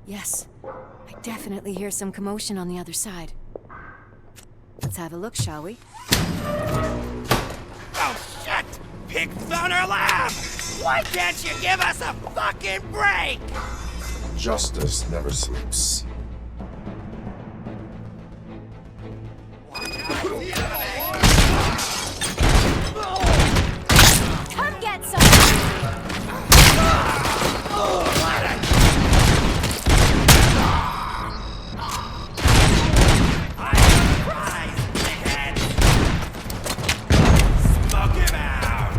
Yes, I definitely hear some commotion on the other side. Let's have a look, shall we? Oh shit! Pig found our lab! Why can't you give us a fucking break? Justice never sleeps. Come get some! Smoke him out!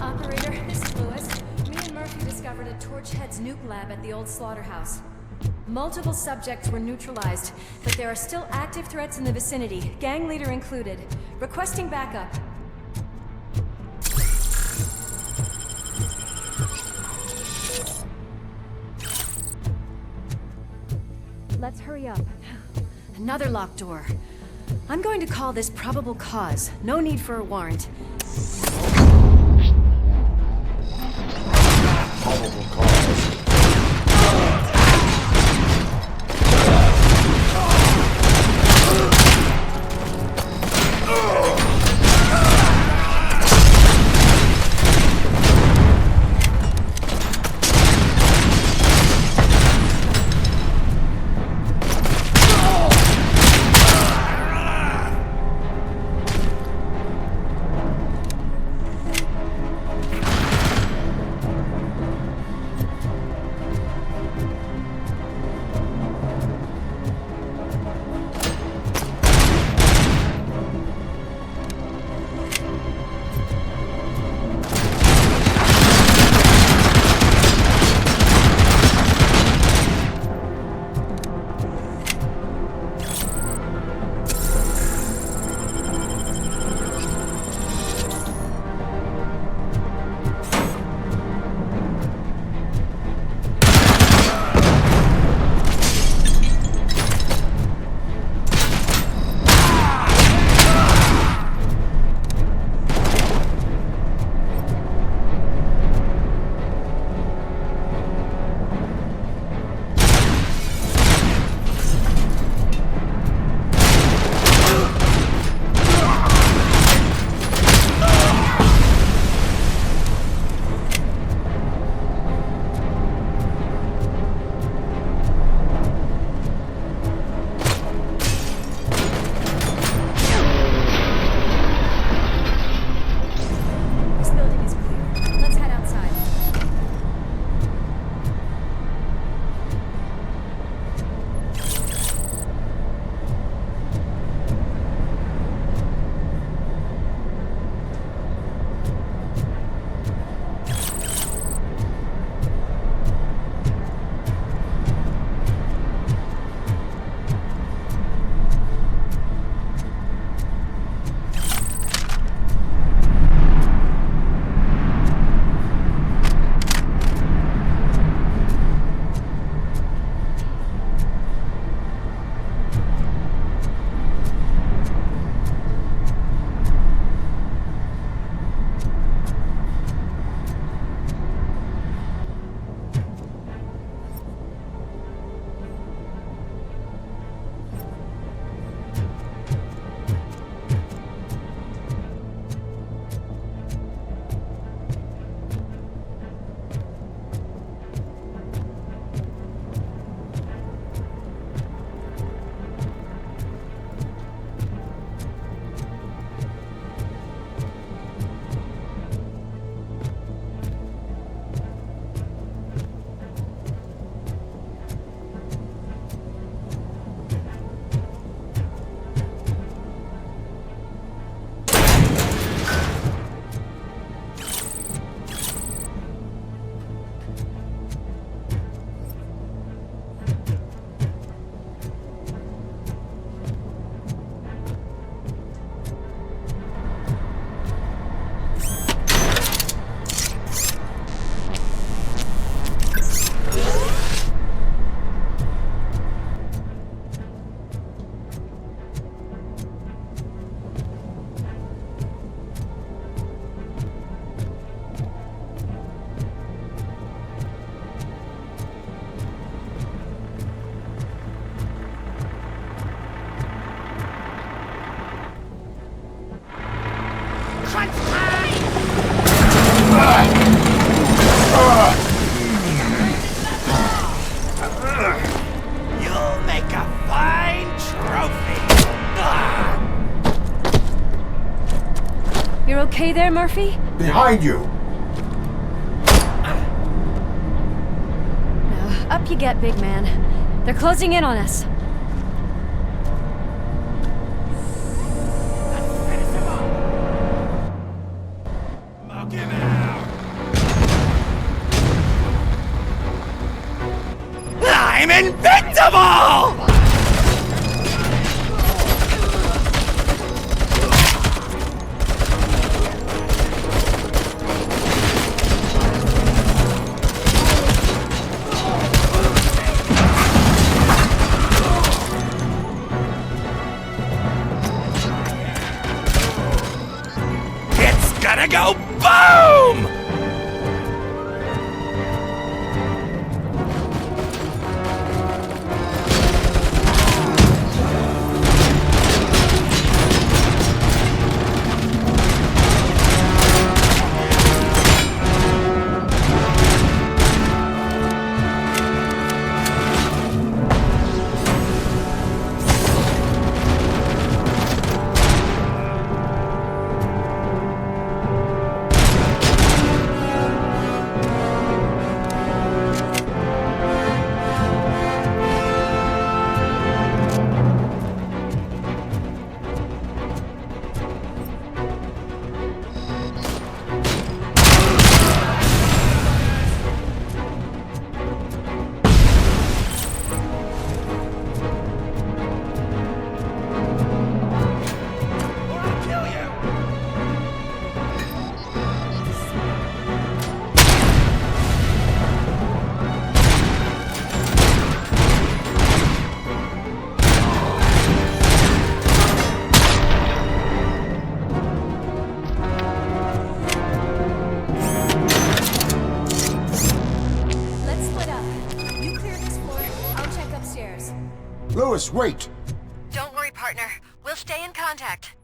Operator, this is Lewis. Me and Murphy discovered a Torchhead's nuke lab at the old slaughterhouse. Multiple subjects were neutralized, but there are still active threats in the vicinity, gang leader included. Requesting backup. Let's hurry up. Another locked door. I'm going to call this probable cause. No need for a warrant. Probable cause. okay there, Murphy? Behind you! No, up you get, big man. They're closing in on us. Finish him up! Smoke him out! I'm invincible! Gonna go boom! Lewis, wait! Don't worry, partner. We'll stay in contact.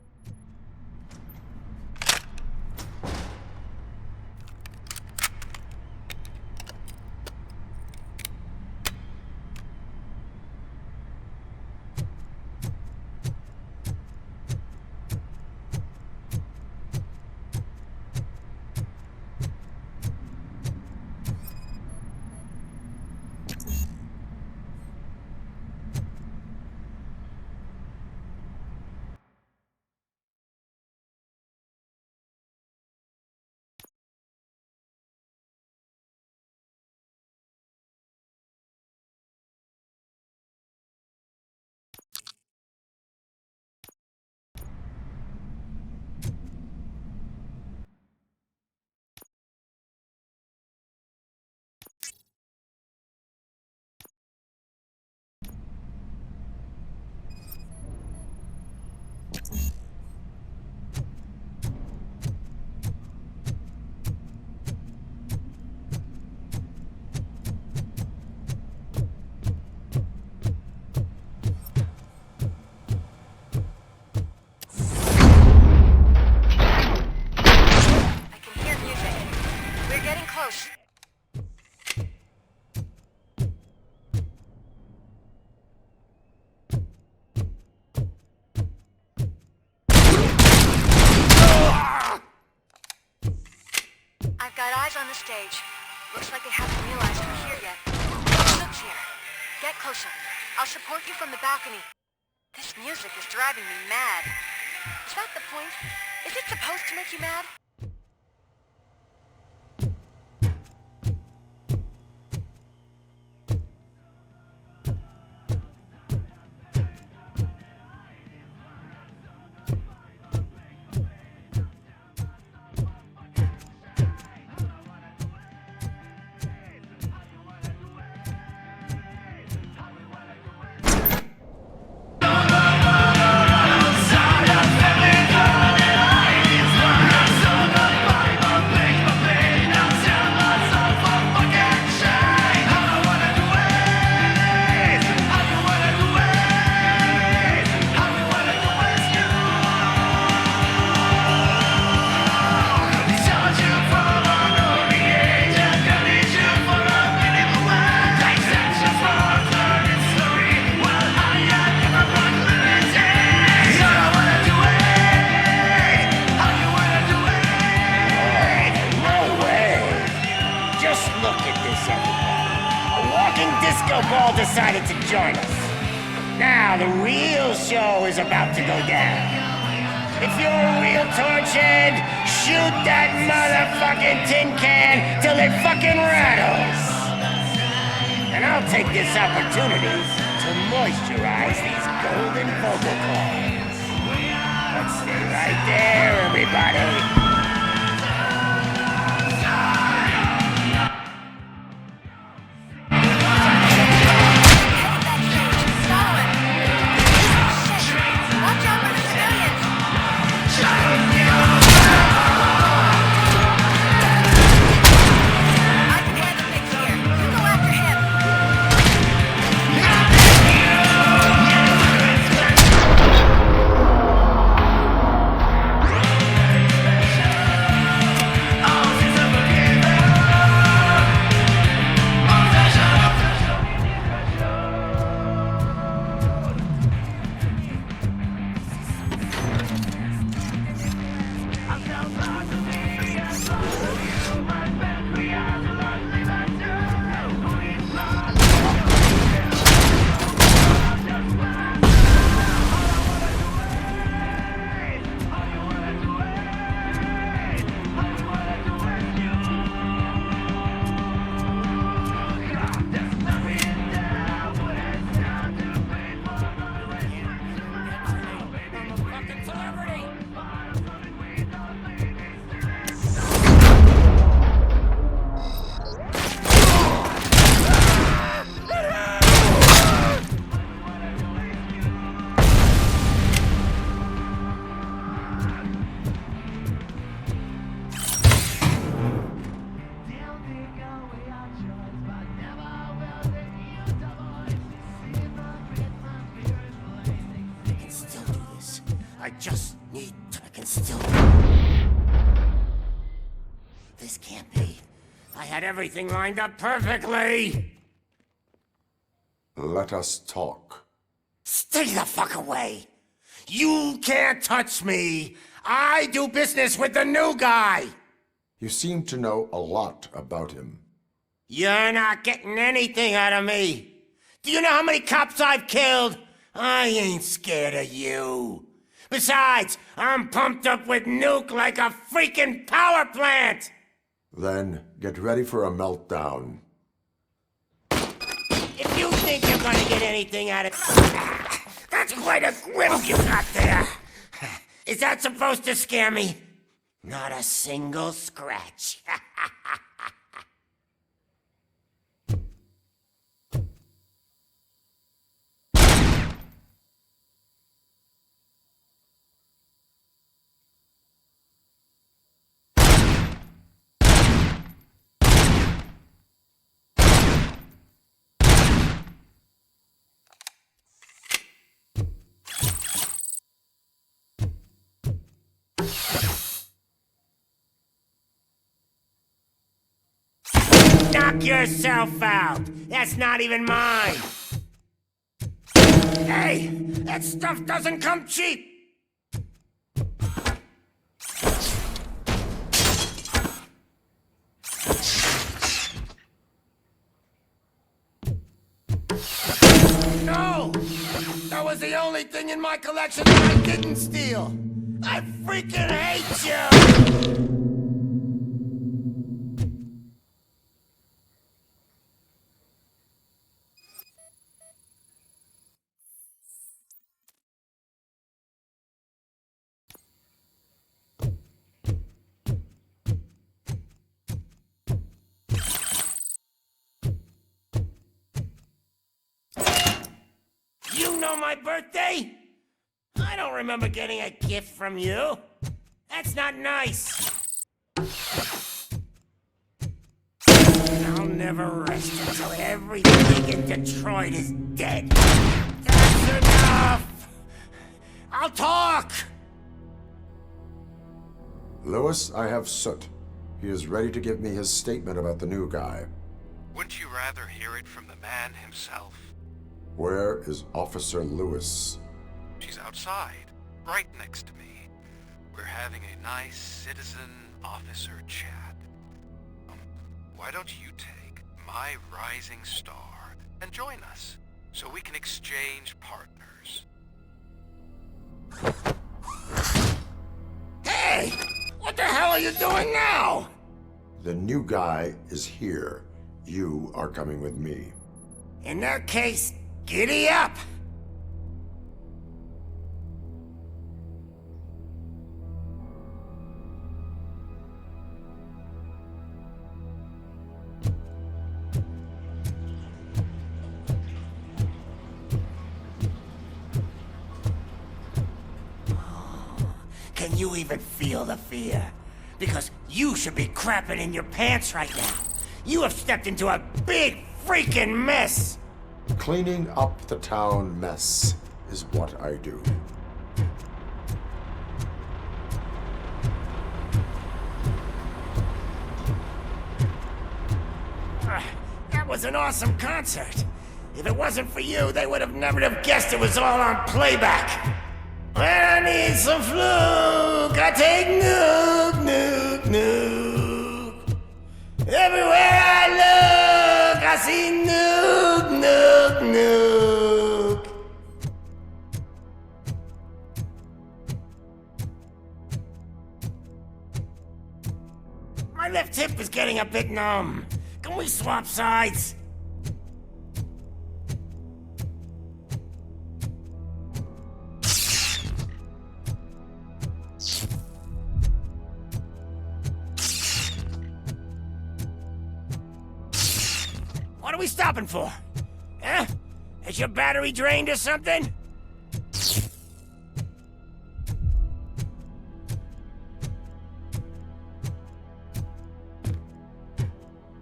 I've got eyes on the stage. Looks like they haven't realized we're here yet. Luke's here. Get closer. I'll support you from the balcony. This music is driving me mad. Is that the point? Is it supposed to make you mad? to join us. Now the real show is about to go down. If you're a real torchhead, shoot that motherfucking tin can till it fucking rattles. And I'll take this opportunity to moisturize these golden vocal cords. But stay right there, everybody. I can still... This can't be. I had everything lined up perfectly! Let us talk. Stay the fuck away! You can't touch me! I do business with the new guy! You seem to know a lot about him. You're not getting anything out of me! Do you know how many cops I've killed? I ain't scared of you. Besides, I'm pumped up with nuke like a freaking power plant! Then get ready for a meltdown. If you think you're gonna get anything out of... That's quite a grip you got there. Is that supposed to scare me? Not a single scratch. Knock yourself out! That's not even mine! Hey! That stuff doesn't come cheap! No! That was the only thing in my collection that I didn't steal! I freaking hate you! You know my birthday? I don't remember getting a gift from you. That's not nice. I'll never rest until everything in Detroit is dead. That's enough! I'll talk! Lewis, I have Soot. He is ready to give me his statement about the new guy. Wouldn't you rather hear it from the man himself? Where is Officer Lewis? She's outside, right next to me. We're having a nice citizen-officer chat. Why don't you take my rising star and join us? so we can exchange partners. Hey! What the hell are you doing now? The new guy is here. You are coming with me. In that case, giddy up! Can you even feel the fear? Because you should be crapping in your pants right now. You have stepped into a big freaking mess! Cleaning up the town mess is what I do. That was an awesome concert. If it wasn't for you, they would have never have guessed it was all on playback. When I need some fluke, I take nuke, nuke, nuke. Everywhere I look, I see nuke, nuke, nuke. My left hip is getting a bit numb. Can we swap sides? What are we stopping for? Huh? Is your battery drained or something?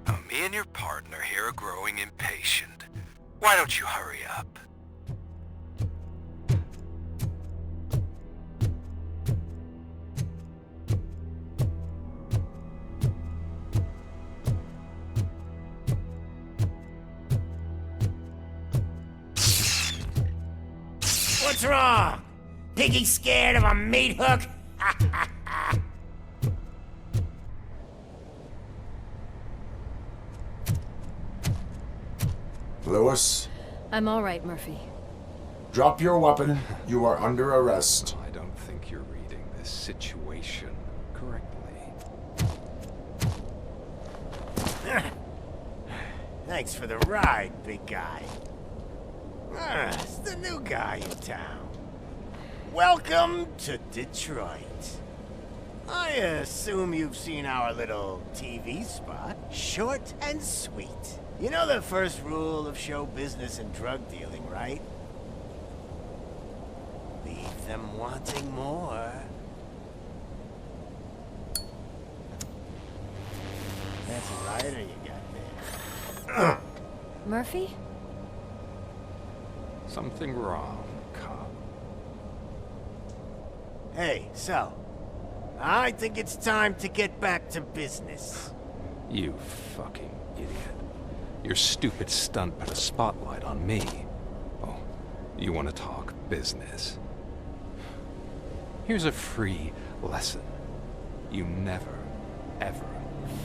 Now, me and your partner here are growing impatient. Why don't you hurry up? What's wrong? Piggy scared of a meat hook? Lewis, I'm all right, Murphy. drop your weapon. You are under arrest. I don't think you're reading this situation correctly. Thanks for the ride, big guy. It's the new guy in town. Welcome to Detroit. I assume you've seen our little TV spot. Short and sweet. You know the first rule of show business and drug dealing, right? Leave them wanting more. That's a lighter you got there. Murphy? Something wrong, cop. Hey, so, I think it's time to get back to business. You fucking idiot. Your stupid stunt put a spotlight on me. Oh, you want to talk business? Here's a free lesson. You never, ever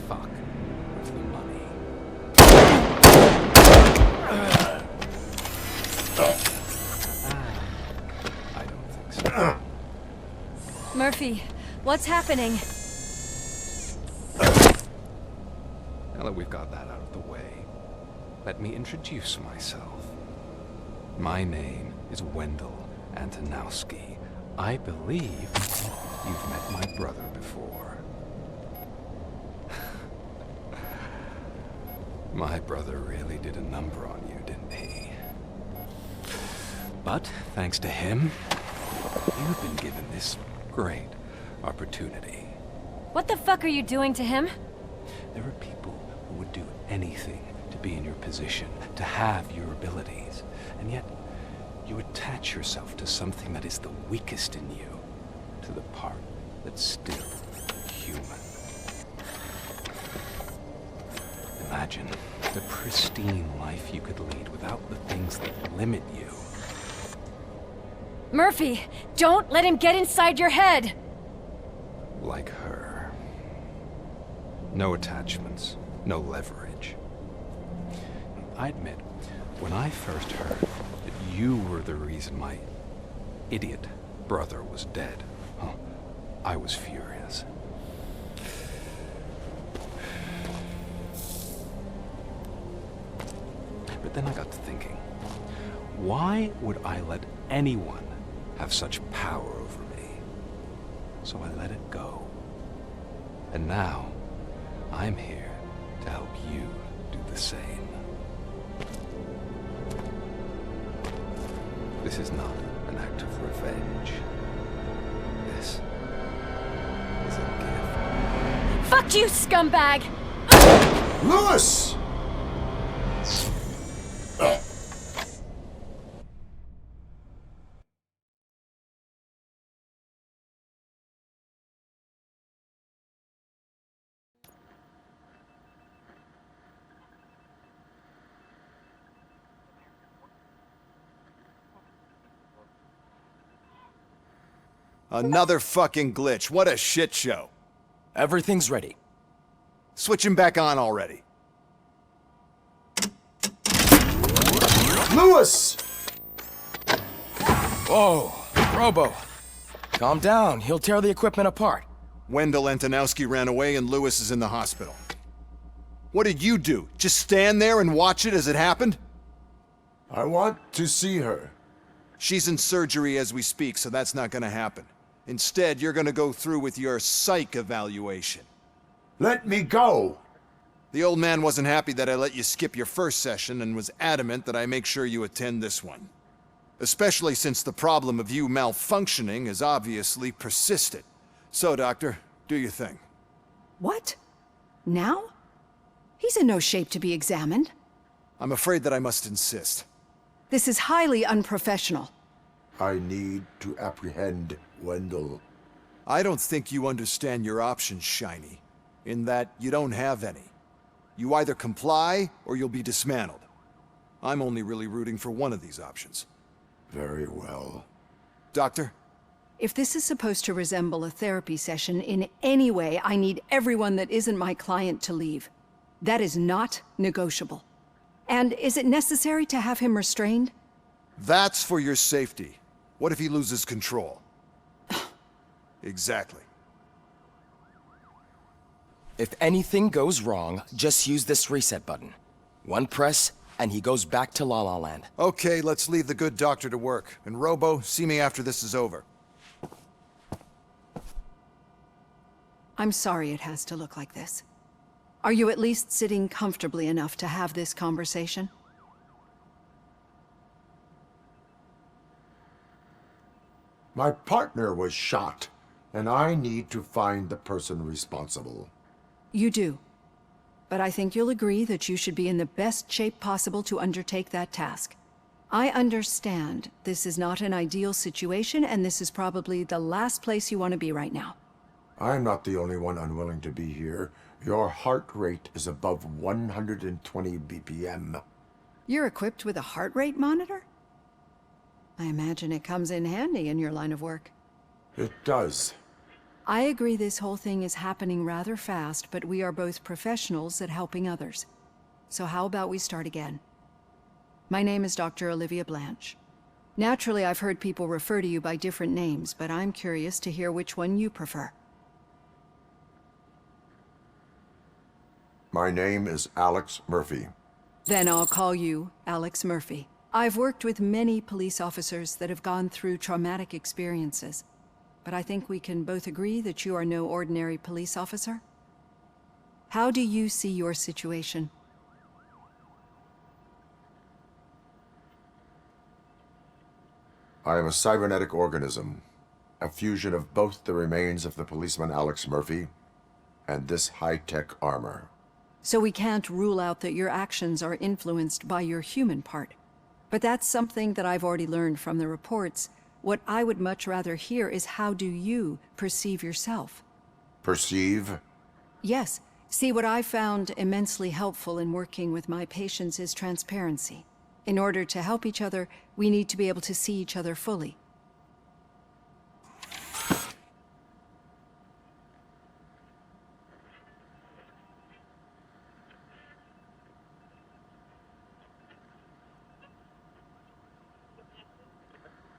fuck with the money. I don't think so. Murphy, what's happening? Now that we've got that out of the way, let me introduce myself. My name is Wendell Antonowski. I believe you've met my brother before. My brother really did a number on you, didn't he? But thanks to him, you've been given this great opportunity. What the fuck are you doing to him? There are people who would do anything to be in your position, to have your abilities, and yet you attach yourself to something that is the weakest in you, to the part that's still human. Imagine the pristine life you could lead without the things that limit you. Murphy, don't let him get inside your head! Like her. No attachments, no leverage. I admit, When I first heard that you were the reason my idiot brother was dead, I was furious. But then I got to thinking, why would I let anyone have such power over me? So I let it go. And now, I'm here to help you do the same. This is not an act of revenge. This is a gift. Fuck you, scumbag! Lewis! Another fucking glitch. What a shit show. Everything's ready. Switch him back on already. Lewis! Whoa, Robo. Calm down. He'll tear the equipment apart. Wendell Antonowski ran away and Lewis is in the hospital. What did you do? Just stand there and watch it as it happened? I want to see her. She's in surgery as we speak, so that's not gonna happen. Instead, you're gonna go through with your psych evaluation. Let me go! The old man wasn't happy that I let you skip your first session and was adamant that I make sure you attend this one. Especially since the problem of you malfunctioning has obviously persisted. So, Doctor, do your thing. What? Now? He's in no shape to be examined. I'm afraid that I must insist. This is highly unprofessional. I need to apprehend Wendell. I don't think you understand your options, Shiny. In that you don't have any. You either comply or you'll be dismantled. I'm only really rooting for one of these options. Very well. Doctor? If this is supposed to resemble a therapy session in any way, I need everyone that isn't my client to leave. That is not negotiable. And is it necessary to have him restrained? That's for your safety. What if he loses control? Exactly. If anything goes wrong, just use this reset button. One press, and he goes back to La La Land. Okay, let's leave the good doctor to work. And Robo, see me after this is over. I'm sorry it has to look like this. Are you at least sitting comfortably enough to have this conversation? My partner was shot, and I need to find the person responsible. You do. But I think you'll agree that you should be in the best shape possible to undertake that task. I understand this is not an ideal situation, and this is probably the last place you want to be right now. I'm not the only one unwilling to be here. Your heart rate is above 120 BPM. You're equipped with a heart rate monitor? I imagine it comes in handy in your line of work. It does. I agree this whole thing is happening rather fast, but we are both professionals at helping others. So how about we start again? My name is Dr. Olivia Blanche. Naturally, I've heard people refer to you by different names, but I'm curious to hear which one you prefer. My name is Alex Murphy. Then I'll call you Alex Murphy. I've worked with many police officers that have gone through traumatic experiences, but I think we can both agree that you are no ordinary police officer. How do you see your situation? I am a cybernetic organism, a fusion of both the remains of the policeman Alex Murphy and this high-tech armor. So we can't rule out that your actions are influenced by your human part. But that's something that I've already learned from the reports. What I would much rather hear is how do you perceive yourself? Perceive? Yes. See, what I found immensely helpful in working with my patients is transparency. In order to help each other, we need to be able to see each other fully.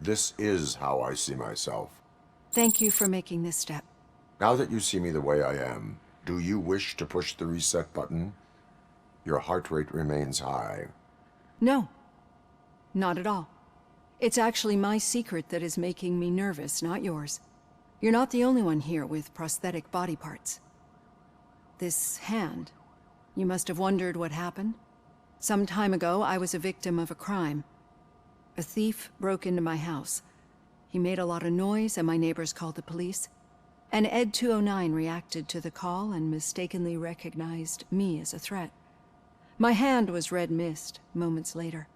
This is how I see myself. Thank you for making this step. Now that you see me the way I am, do you wish to push the reset button? Your heart rate remains high. No, not at all. It's actually my secret that is making me nervous, not yours. You're not the only one here with prosthetic body parts. This hand, you must have wondered what happened. Some time ago, I was a victim of a crime. A thief broke into my house. He made a lot of noise and my neighbors called the police. And Ed 209 reacted to the call and mistakenly recognized me as a threat. My hand was red mist moments later.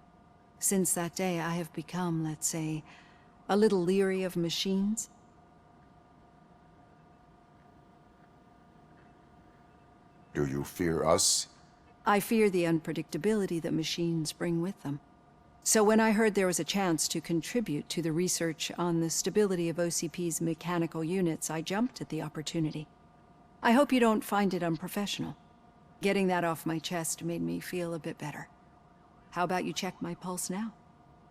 Since that day, I have become, let's say, a little leery of machines. Do you fear us? I fear the unpredictability that machines bring with them. So when I heard there was a chance to contribute to the research on the stability of OCP's mechanical units, I jumped at the opportunity. I hope you don't find it unprofessional. Getting that off my chest made me feel a bit better. How about you check my pulse now?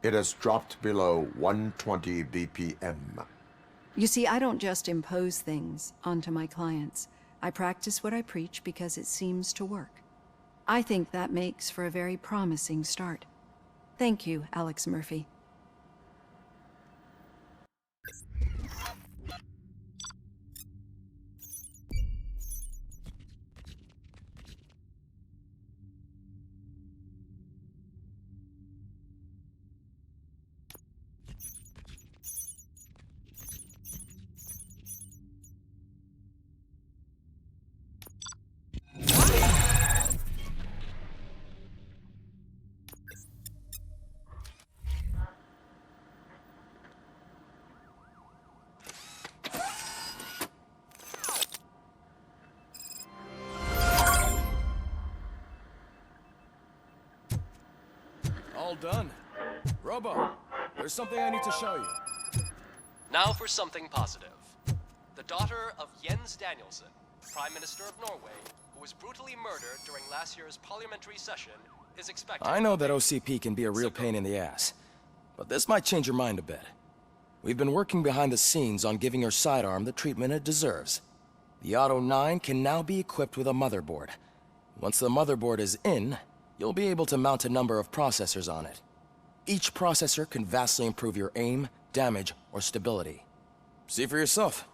It has dropped below 120 BPM. You see, I don't just impose things onto my clients. I practice what I preach because it seems to work. I think that makes for a very promising start. Thank you, Alex Murphy. All done. Robo, there's something I need to show you. Now for something positive. The daughter of Jens Danielson, Prime Minister of Norway, who was brutally murdered during last year's parliamentary session, is expected... I know that OCP can be a real pain in the ass, but this might change your mind a bit. We've been working behind the scenes on giving her sidearm the treatment it deserves. The Auto 9 can now be equipped with a motherboard. Once the motherboard is in, you'll be able to mount a number of processors on it. Each processor can vastly improve your aim, damage, or stability. See for yourself.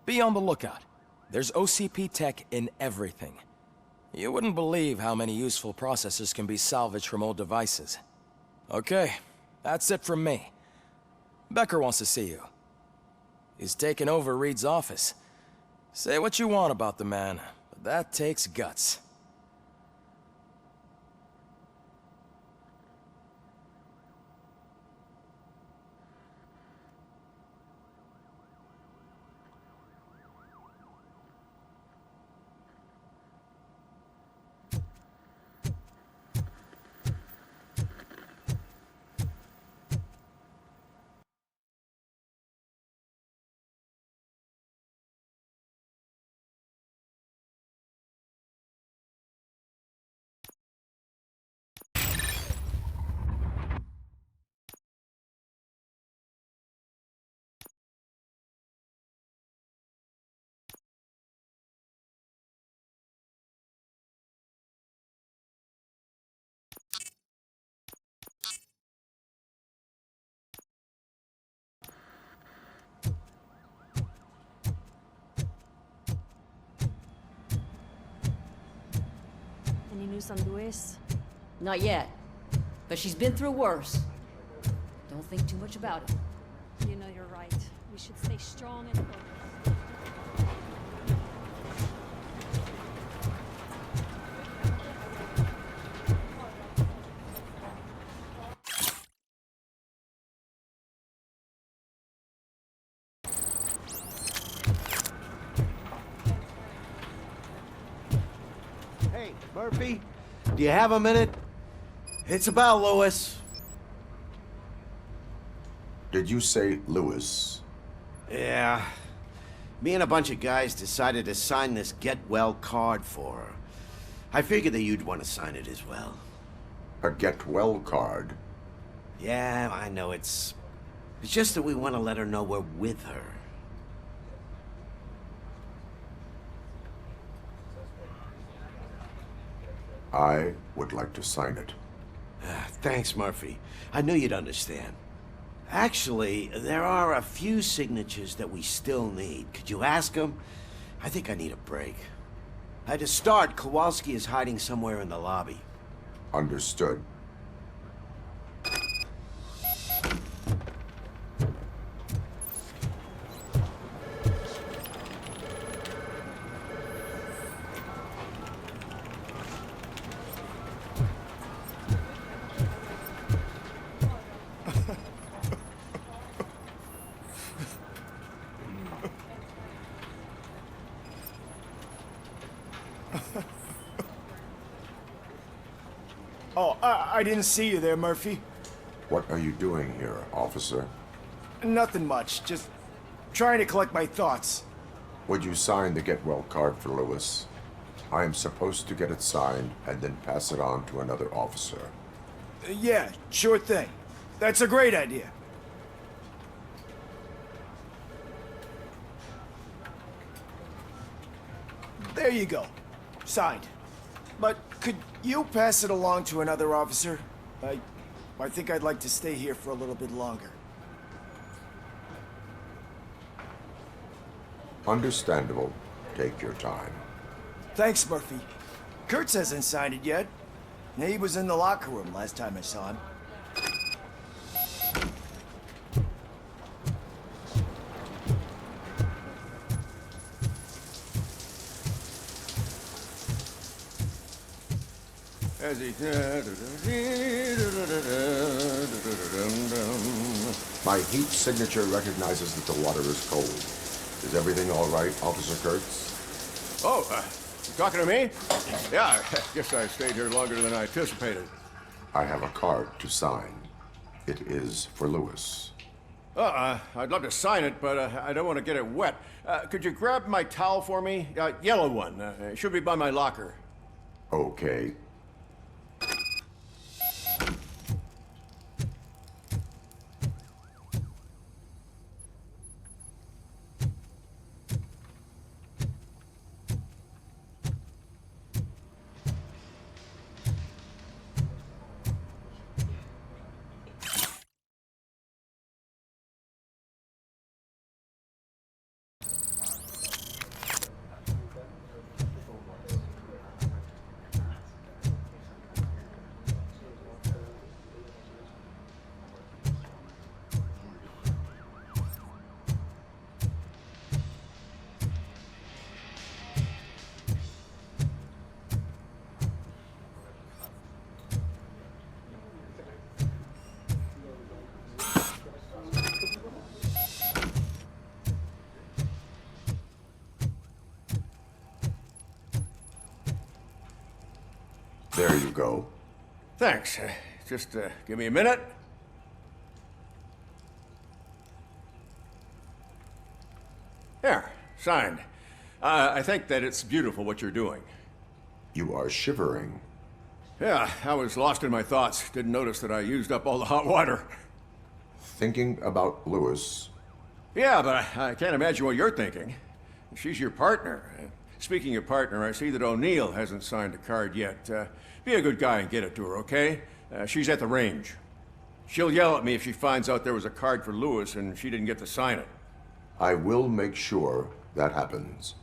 Be on the lookout. There's OCP tech in everything. You wouldn't believe how many useful processors can be salvaged from old devices. Okay, that's it from me. Becker wants to see you. He's taken over Reed's office. Say what you want about the man, but that takes guts. Any news on Luis? Not yet. But she's been through worse. Don't think too much about it. You know you're right. We should stay strong and focused. Hey, Murphy, do you have a minute? It's about Lewis. Did you say Lewis? Yeah. Me and a bunch of guys decided to sign this get well card for her. I figured that you'd want to sign it as well. A get well card? Yeah, I know it's just that we want to let her know we're with her. I would like to sign it. Thanks, Murphy. I knew you'd understand. Actually, there are a few signatures that we still need. Could you ask them? I think I need a break. To start, Kowalski is hiding somewhere in the lobby. Understood. Oh, I didn't see you there, Murphy. What are you doing here, officer? Nothing much, just trying to collect my thoughts. Would you sign the get well card for Lewis? I am supposed to get it signed and then pass it on to another officer. Yeah, sure thing. That's a great idea. There you go. Signed. But could you pass it along to another officer? I think I'd like to stay here for a little bit longer. Understandable. Take your time. Thanks, Murphy. Kurtz hasn't signed it yet. He was in the locker room last time I saw him. My heat signature recognizes that the water is cold. Is everything all right, Officer Kurtz? Oh, you talking to me? Yeah, I guess I stayed here longer than I anticipated. I have a card to sign. It is for Lewis. I'd love to sign it, but I don't want to get it wet. Could you grab my towel for me? Yellow one. It should be by my locker. Okay. There you go. Thanks. Just give me a minute. There, signed. I think that it's beautiful what you're doing. You are shivering. Yeah, I was lost in my thoughts. Didn't notice that I used up all the hot water. Thinking about Lewis. Yeah, but I can't imagine what you're thinking. She's your partner. Speaking of partner, I see that O'Neill hasn't signed a card yet. Be a good guy and get it to her, okay? She's at the range. She'll yell at me if she finds out there was a card for Lewis and she didn't get to sign it. I will make sure that happens.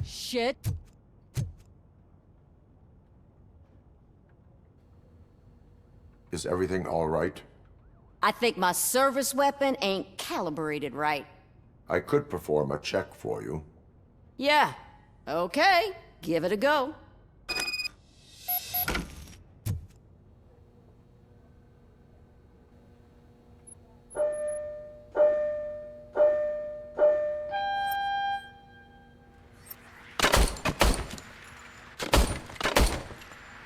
Shit. Is everything all right? I think my service weapon ain't calibrated right. I could perform a check for you. Yeah. Okay. Give it a go.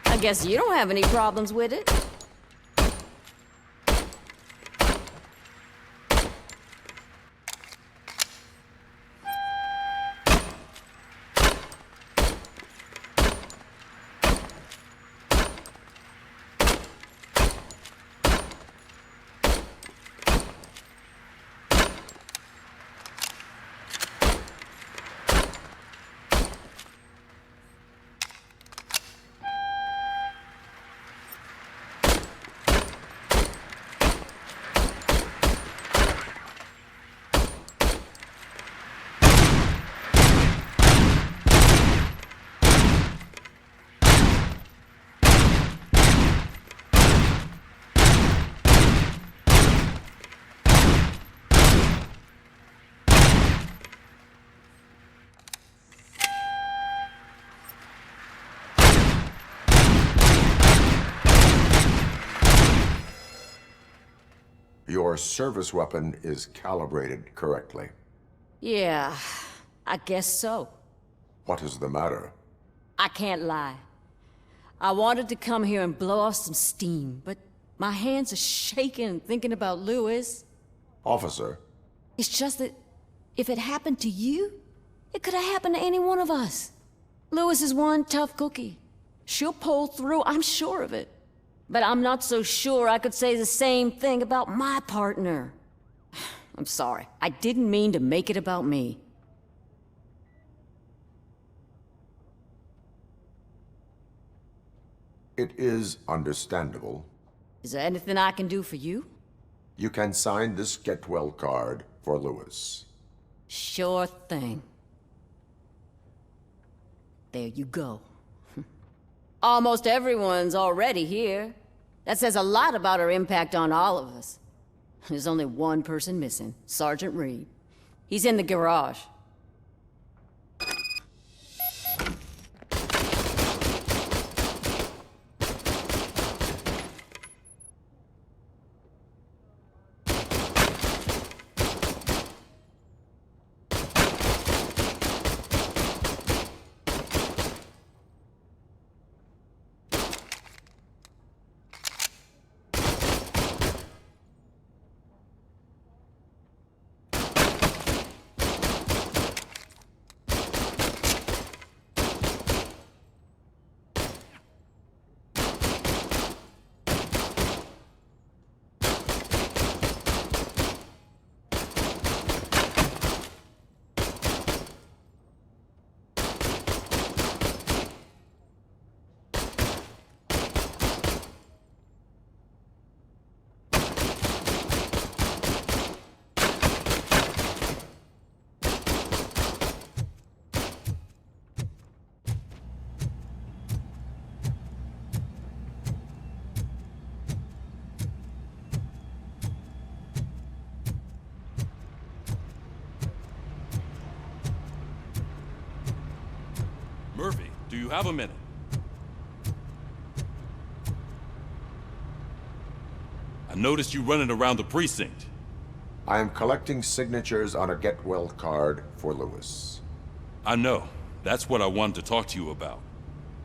I guess you don't have any problems with it. Your service weapon is calibrated correctly. Yeah, I guess so. What is the matter? I can't lie. I wanted to come here and blow off some steam, but my hands are shaking thinking about Lewis. Officer. It's just that if it happened to you, it could have happened to any one of us. Lewis is one tough cookie. She'll pull through, I'm sure of it. But I'm not so sure I could say the same thing about my partner. I'm sorry. I didn't mean to make it about me. It is understandable. Is there anything I can do for you? You can sign this Get Well card for Lewis. Sure thing. There you go. Almost everyone's already here. That says a lot about her impact on all of us. There's only one person missing, Sergeant Reed. He's in the garage. Murphy, do you have a minute? I noticed you running around the precinct. I am collecting signatures on a get well card for Lewis. I know. That's what I wanted to talk to you about.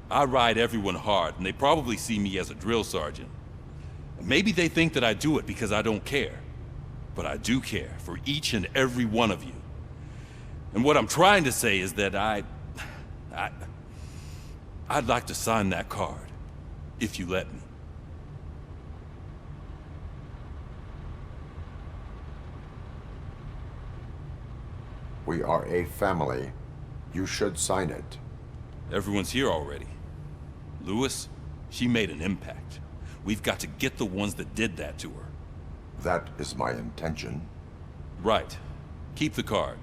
I ride everyone hard, and they probably see me as a drill sergeant. Maybe they think that I do it because I don't care. But I do care for each and every one of you. And what I'm trying to say is that I'd like to sign that card, if you let me. We are a family. You should sign it. Everyone's here already. Lewis, she made an impact. We've got to get the ones that did that to her. That is my intention. Right. Keep the card.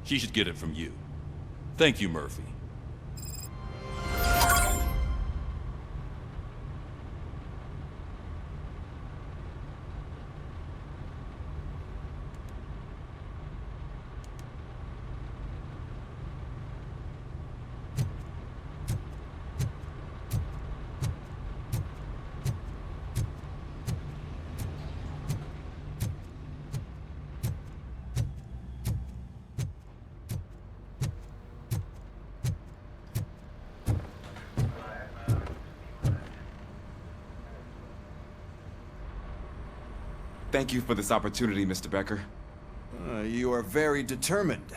She should get it from you. Thank you, Murphy. Thank you for this opportunity, Mr. Becker. You are very determined.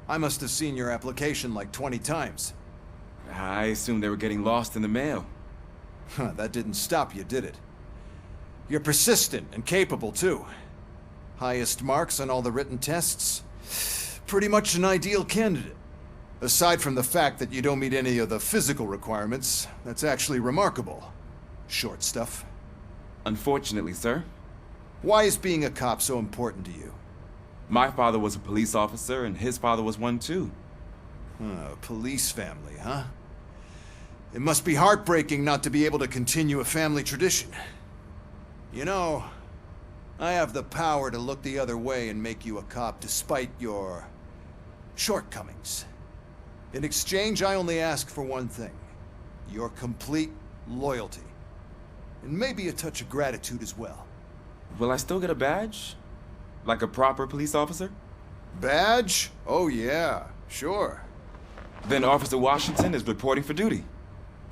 I must have seen your application like 20 times. I assumed they were getting lost in the mail. That didn't stop you, did it? You're persistent and capable, too. Highest marks on all the written tests. Pretty much an ideal candidate. Aside from the fact that you don't meet any of the physical requirements, that's actually remarkable. Short stuff. Unfortunately, sir. Why is being a cop so important to you? My father was a police officer, and his father was one too. A police family, huh? It must be heartbreaking not to be able to continue a family tradition. You know, I have the power to look the other way and make you a cop despite your shortcomings. In exchange, I only ask for one thing. Your complete loyalty. And maybe a touch of gratitude as well. Will I still get a badge? Like a proper police officer? Badge? Oh yeah, sure. Then Officer Washington is reporting for duty.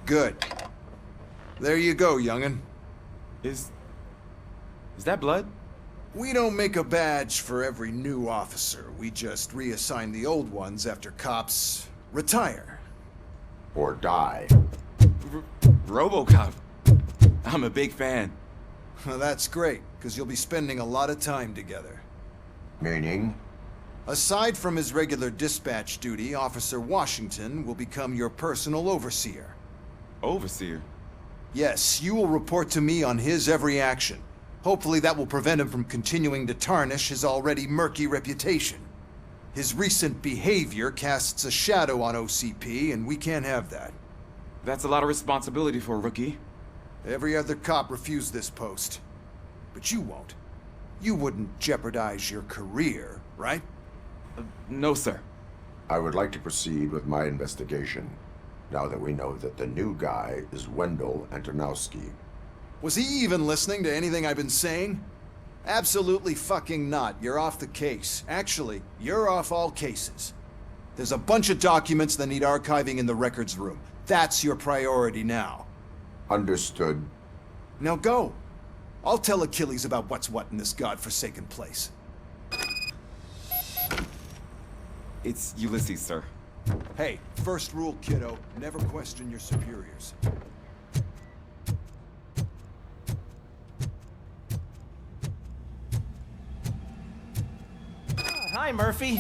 Good. There you go, young'un. Is that blood? We don't make a badge for every new officer. We just reassign the old ones after cops retire. Or die. RoboCop. I'm a big fan. That's great, because you'll be spending a lot of time together. Meaning? Aside from his regular dispatch duty, Officer Washington will become your personal overseer. Overseer? Yes, you will report to me on his every action. Hopefully that will prevent him from continuing to tarnish his already murky reputation. His recent behavior casts a shadow on OCP, and we can't have that. That's a lot of responsibility for a rookie. Every other cop refused this post. But you won't. You wouldn't jeopardize your career, right? No, sir. I would like to proceed with my investigation, now that we know that the new guy is Wendell Antonowski. Was he even listening to anything I've been saying? Absolutely fucking not. You're off the case. Actually, you're off all cases. There's a bunch of documents that need archiving in the records room. That's your priority now. Understood. Now go. I'll tell Achilles about what's what in this godforsaken place. It's Ulysses, sir. Hey, first rule, kiddo. Never question your superiors. Hi, Murphy.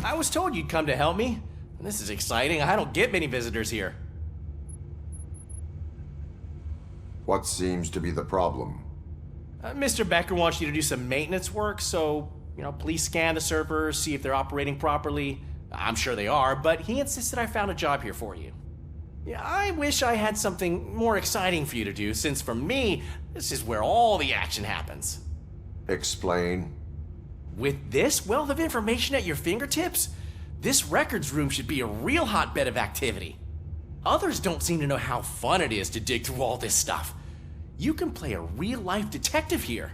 I was told you'd come to help me. This is exciting. I don't get many visitors here. What seems to be the problem? Mr. Becker wants you to do some maintenance work, so, please scan the servers, see if they're operating properly. I'm sure they are, but he insisted I found a job here for you. Yeah, I wish I had something more exciting for you to do, since for me, this is where all the action happens. Explain. With this wealth of information at your fingertips, This records room should be a real hotbed of activity. Others don't seem to know how fun it is to dig through all this stuff. You can play a real-life detective here.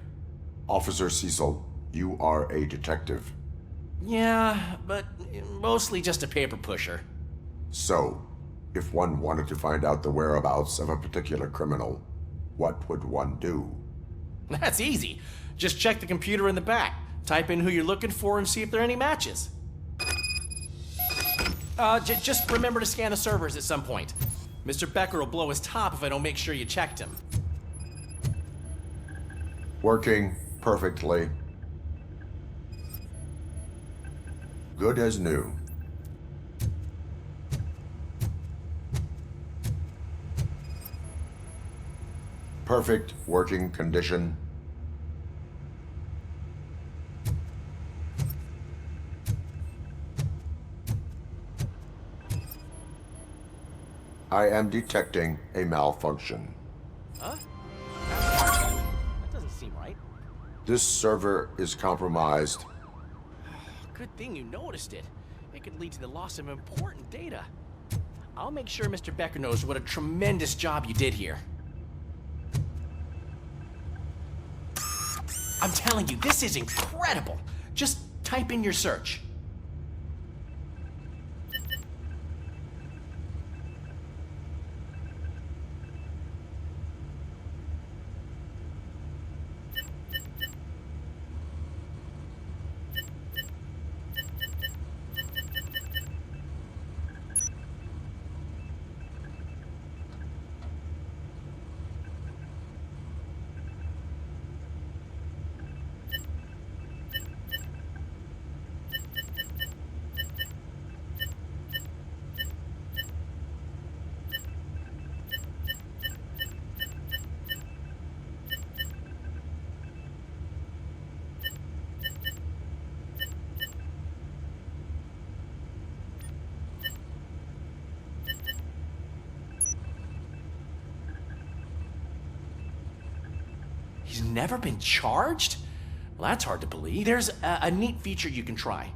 Officer Cecil, you are a detective. Yeah, but mostly just a paper pusher. So, if one wanted to find out the whereabouts of a particular criminal, what would one do? That's easy. Just check the computer in the back, type in who you're looking for, and see if there are any matches. Just remember to scan the servers at some point. Mr. Becker will blow his top if I don't make sure you checked him. Working perfectly. Good as new. Perfect working condition. I am detecting a malfunction. Huh? That doesn't seem right. This server is compromised. Good thing you noticed it. It could lead to the loss of important data. I'll make sure Mr. Becker knows what a tremendous job you did here. I'm telling you, this is incredible. Just type in your search. He's never been charged? Well, that's hard to believe. There's a neat feature you can try.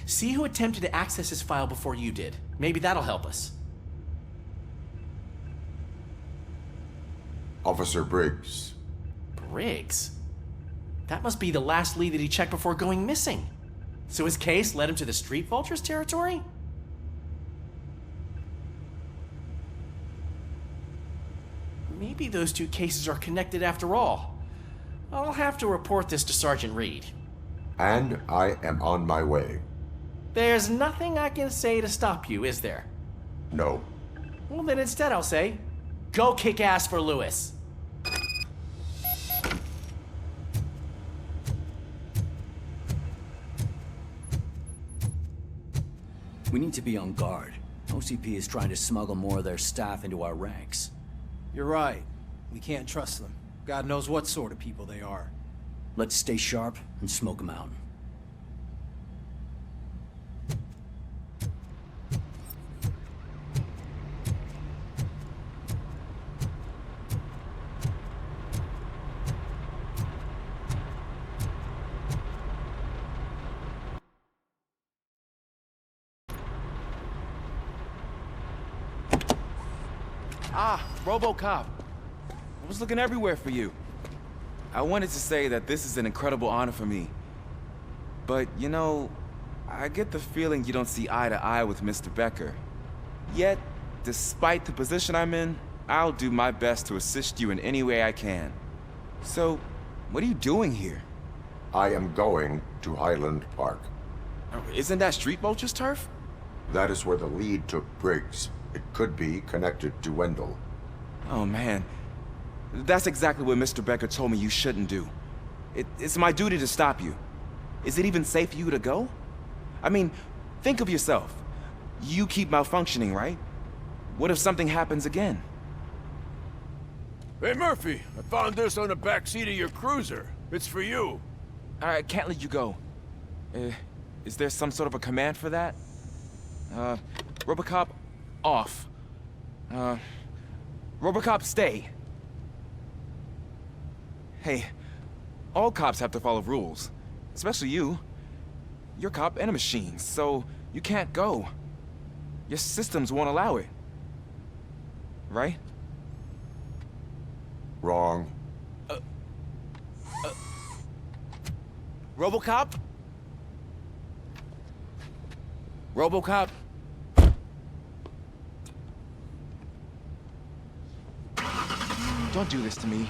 See who attempted to access his file before you did. Maybe that'll help us. Officer Briggs. Briggs? That must be the last lead that he checked before going missing. So his case led him to the Street Vultures territory? Maybe those two cases are connected after all. I'll have to report this to Sergeant Reed. And I am on my way. There's nothing I can say to stop you, is there? No. Well, then instead I'll say, go kick ass for Lewis. We need to be on guard. OCP is trying to smuggle more of their staff into our ranks. You're right. We can't trust them. God knows what sort of people they are. Let's stay sharp and smoke them out. Ah, RoboCop. I was looking everywhere for you. I wanted to say that this is an incredible honor for me. But, you know, I get the feeling you don't see eye to eye with Mr. Becker. Yet, despite the position I'm in, I'll do my best to assist you in any way I can. So, what are you doing here? I am going to Highland Park. Isn't that Street Vulture's turf? That is where the lead took Briggs. It could be connected to Wendell. Oh, man. That's exactly what Mr. Becker told me you shouldn't do. It's my duty to stop you. Is it even safe for you to go? I mean, think of yourself. You keep malfunctioning, right? What if something happens again? Hey, Murphy, I found this on the back seat of your cruiser. It's for you. I can't let you go. Is there some sort of a command for that? RoboCop, off. RoboCop, stay. Hey, all cops have to follow rules. Especially you. You're a cop and a machine, so You can't go. Your systems won't allow it. Right? Wrong. RoboCop? RoboCop? Don't do this to me.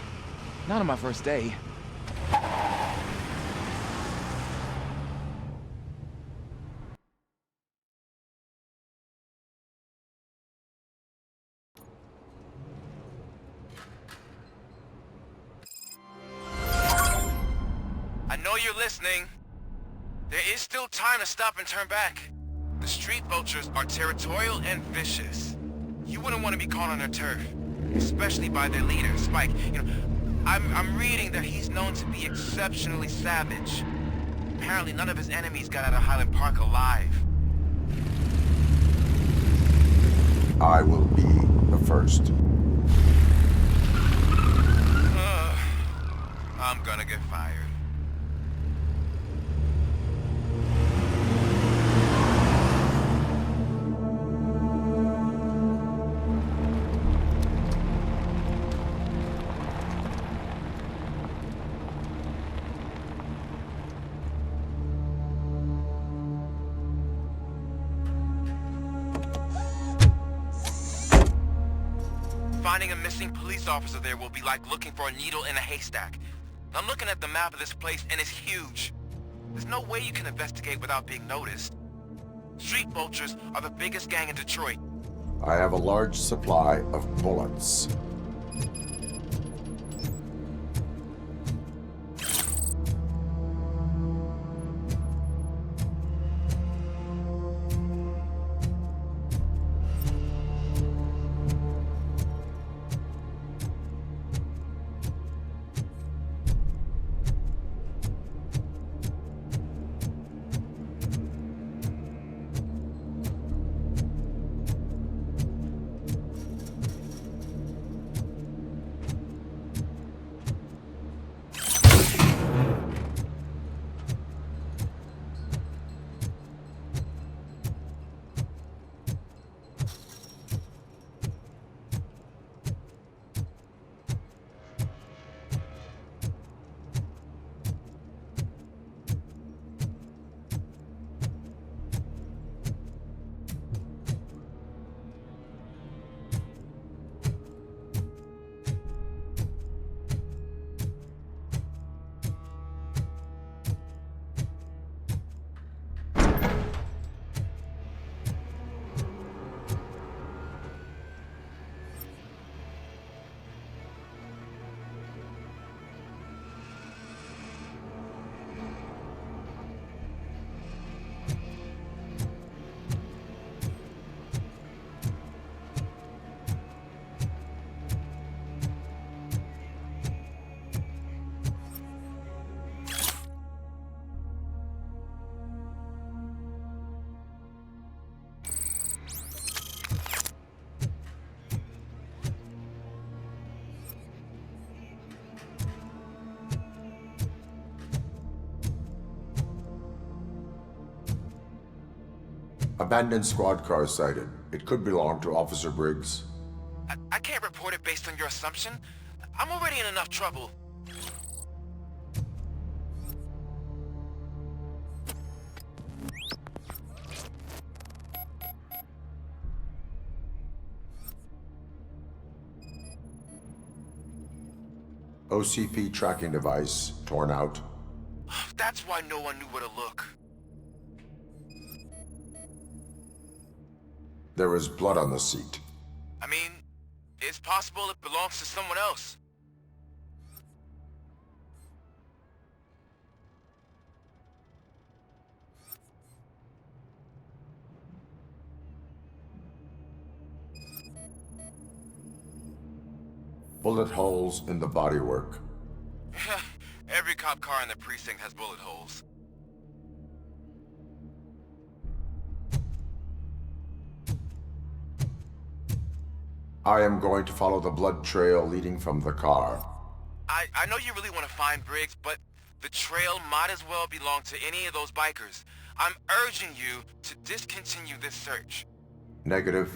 Not on my first day. I know you're listening. There is still time to stop and turn back. The street vultures are territorial and vicious. You wouldn't want to be caught on their turf, especially by their leader, Spike. You know, I'm reading that he's known to be exceptionally savage. Apparently none of his enemies got out of Highland Park alive. I will be the first. I'm gonna get fired. Finding a missing police officer there will be like looking for a needle in a haystack. I'm looking at the map of this place and it's huge. There's no way you can investigate without being noticed. Street vultures are the biggest gang in Detroit. I have a large supply of bullets. Abandoned squad car sighted. It could belong to Officer Briggs. I can't report it based on your assumption. I'm already in enough trouble. OCP tracking device torn out. That's why no one knew where to look. There is blood on the seat. I mean, it's possible it belongs to someone else. Bullet holes in the bodywork. Every cop car in the precinct has bullet holes. I am going to follow the blood trail leading from the car. I know you really want to find Briggs, but the trail might as well belong to any of those bikers. I'm urging you to discontinue this search. Negative.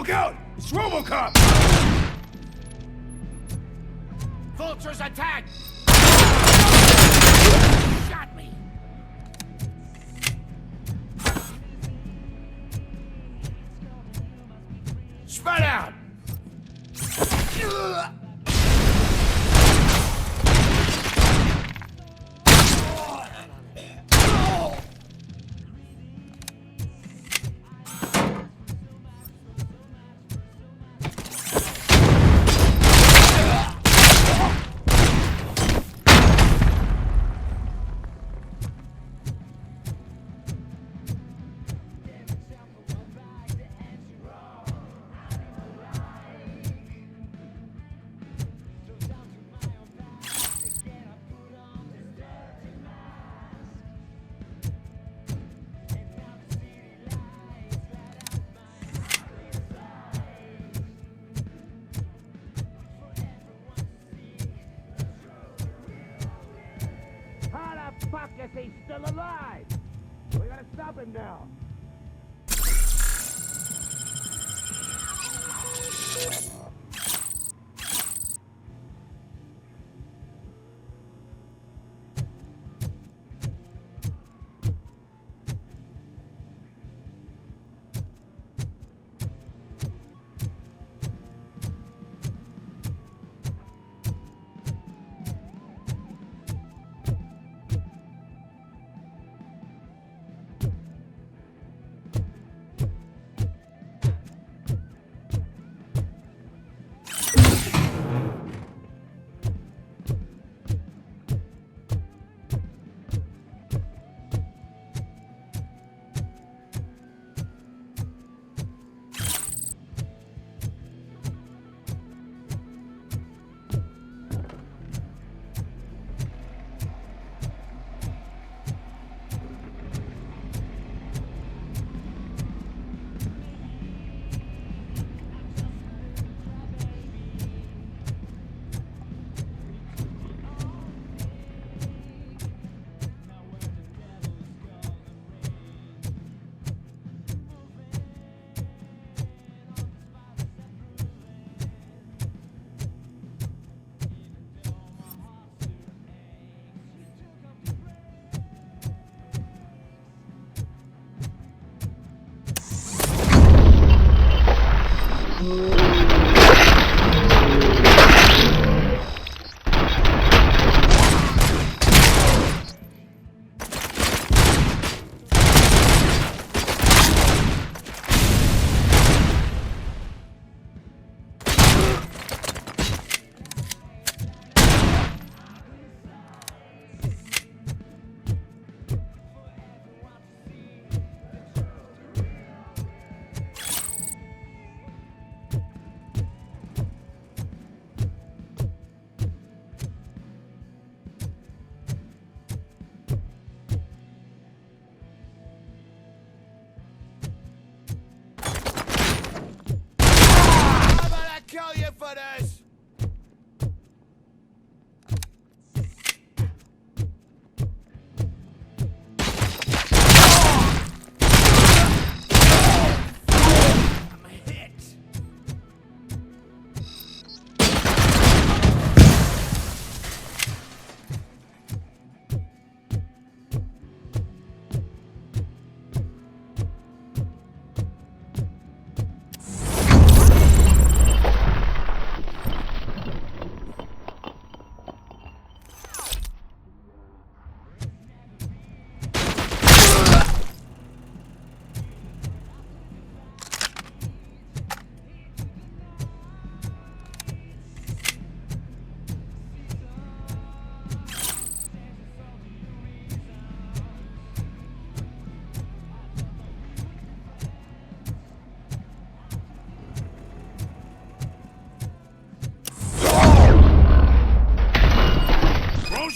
Look out! It's RoboCop! Vultures attack! Shot me! Spread out! Fuck if he's still alive! We gotta stop him now.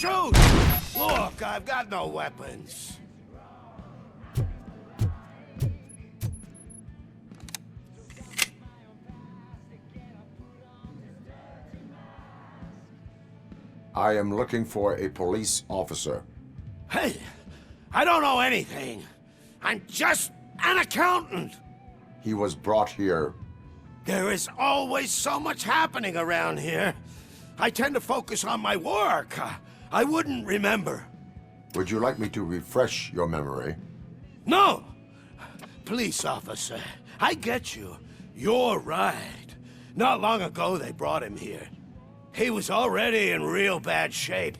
Shoot! Look, I've got no weapons. I am looking for a police officer. Hey, I don't know anything. I'm just an accountant. He was brought here There is always so much happening around here. I tend to focus on my work. I wouldn't remember. Would you like me to refresh your memory? No! Police officer, I get you. You're right. Not long ago they brought him here. He was already in real bad shape.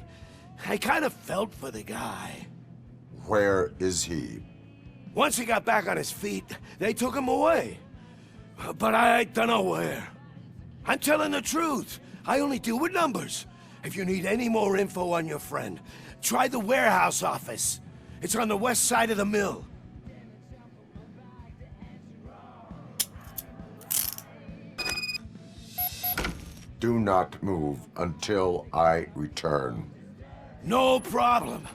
I kind of felt for the guy. Where is he? Once he got back on his feet, they took him away. But I don't know where. I'm telling the truth. I only deal with numbers. If you need any more info on your friend, try the warehouse office. It's on the west side of the mill. Do not move until I return. No problem.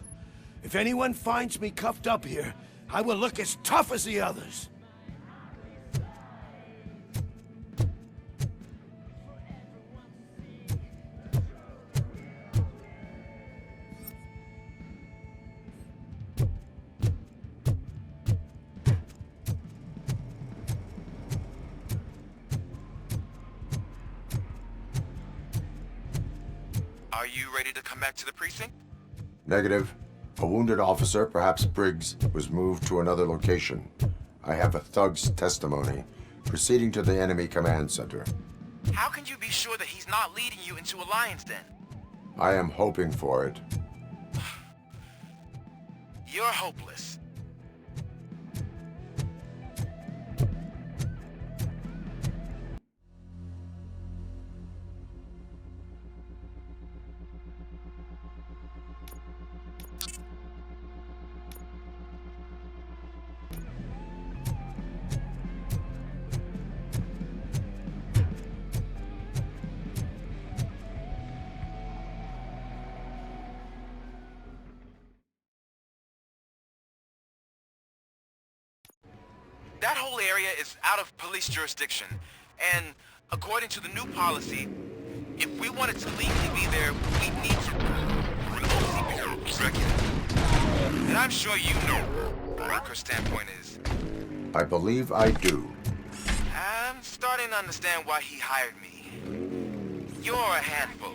If anyone finds me cuffed up here, I will look as tough as the others. Are you ready to come back to the precinct? Negative. A wounded officer, perhaps Briggs, was moved to another location. I have a thug's testimony, proceeding to the enemy command center. How can you be sure that he's not leading you into a lion's den? I am hoping for it. You're hopeless. That whole area is out of police jurisdiction, and according to the new policy, if we wanted to legally be there, we need to OCP regular. And I'm sure you know what her standpoint is. I believe I do. I'm starting to understand why he hired me. You're a handful.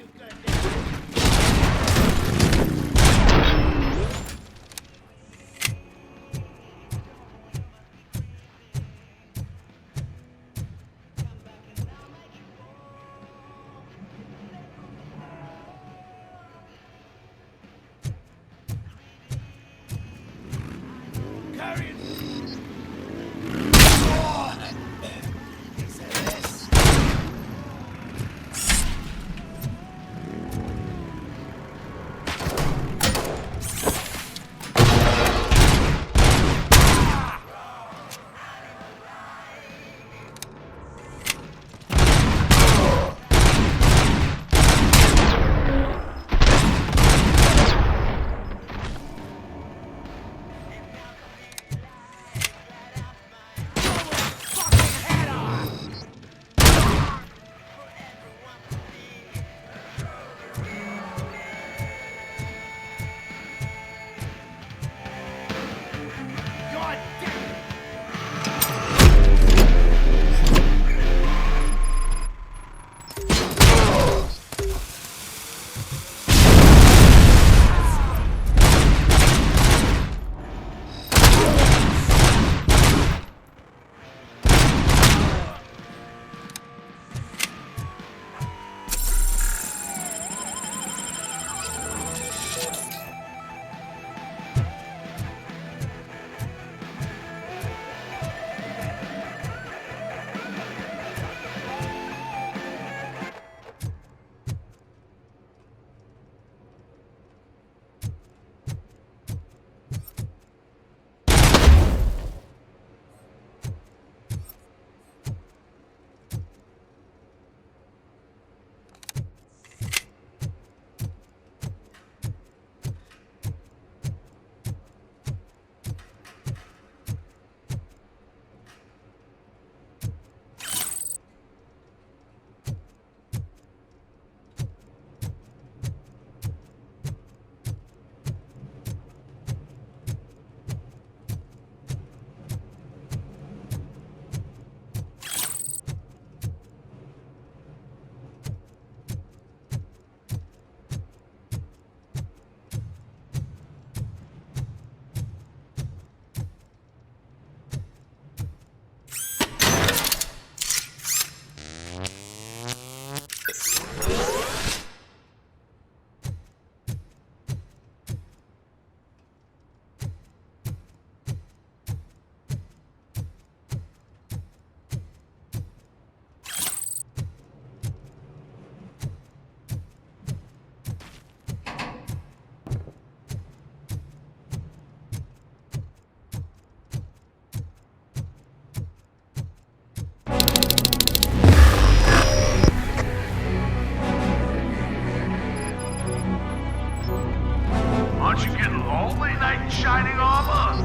in shining armor.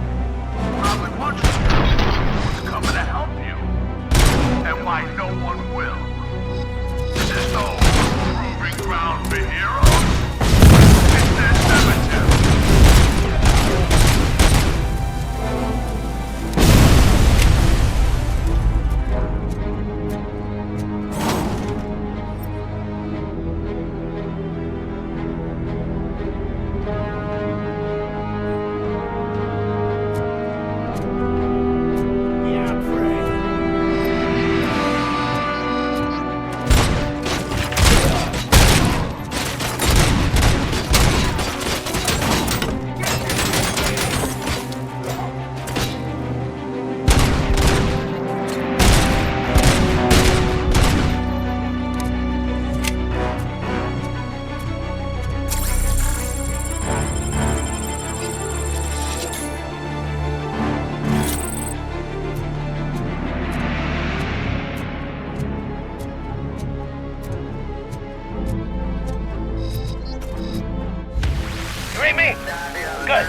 Probably wondering who's coming to help you, and why no one will. This is no proving ground for heroes. It's their cemetery. You read me? Good.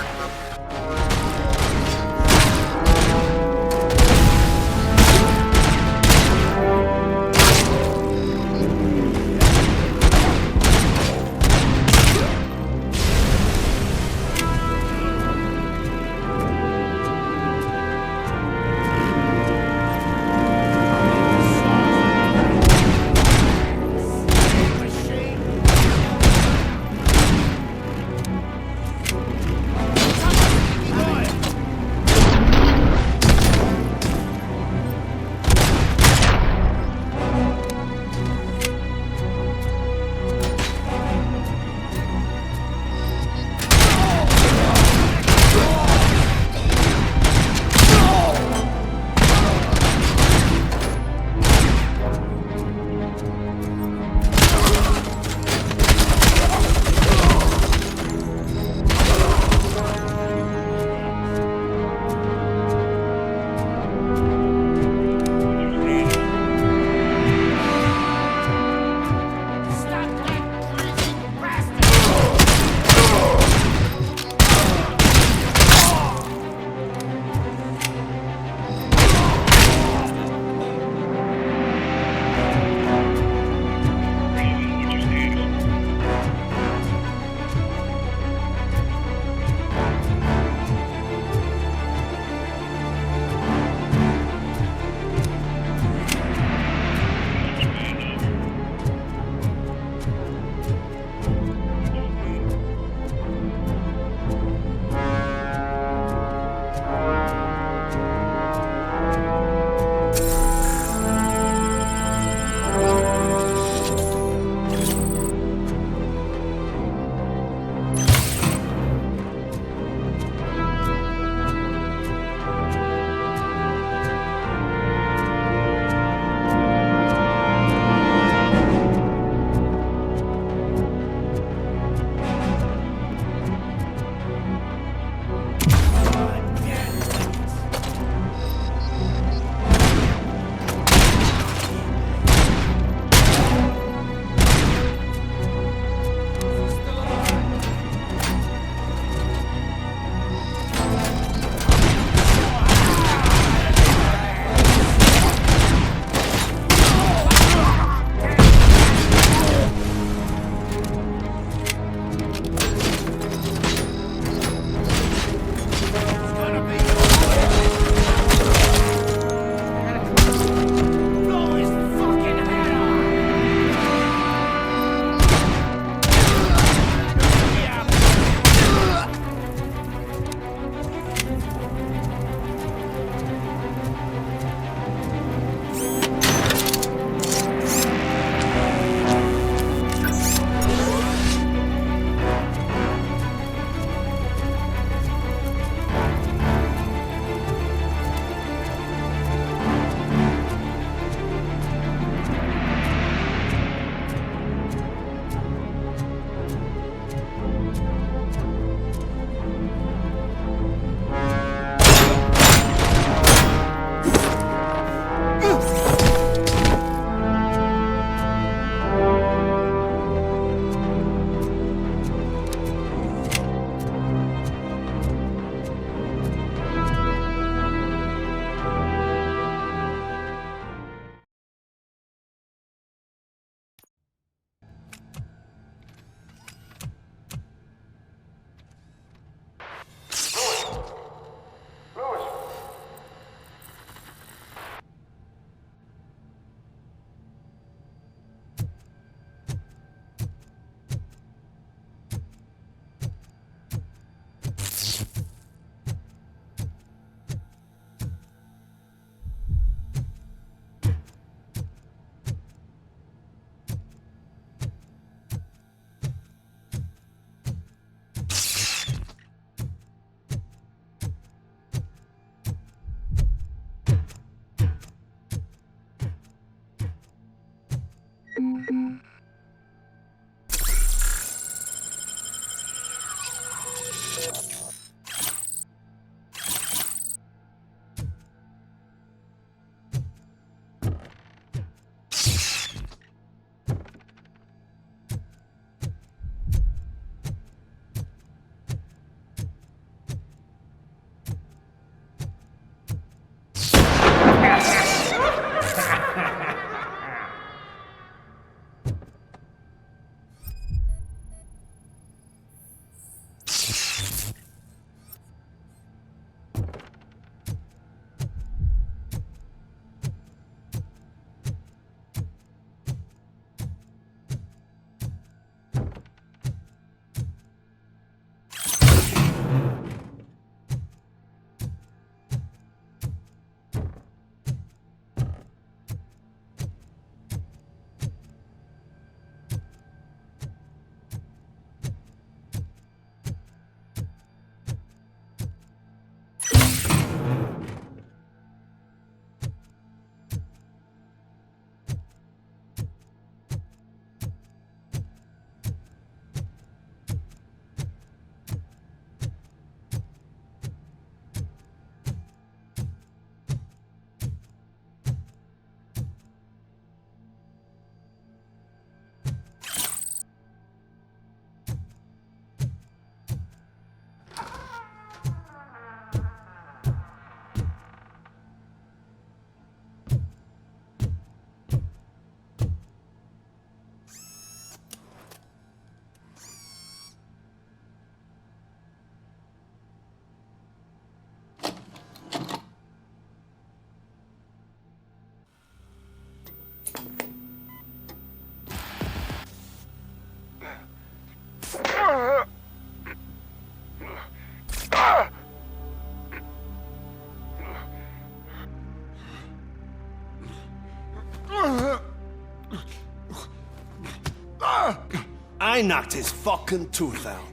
I knocked his fucking tooth out.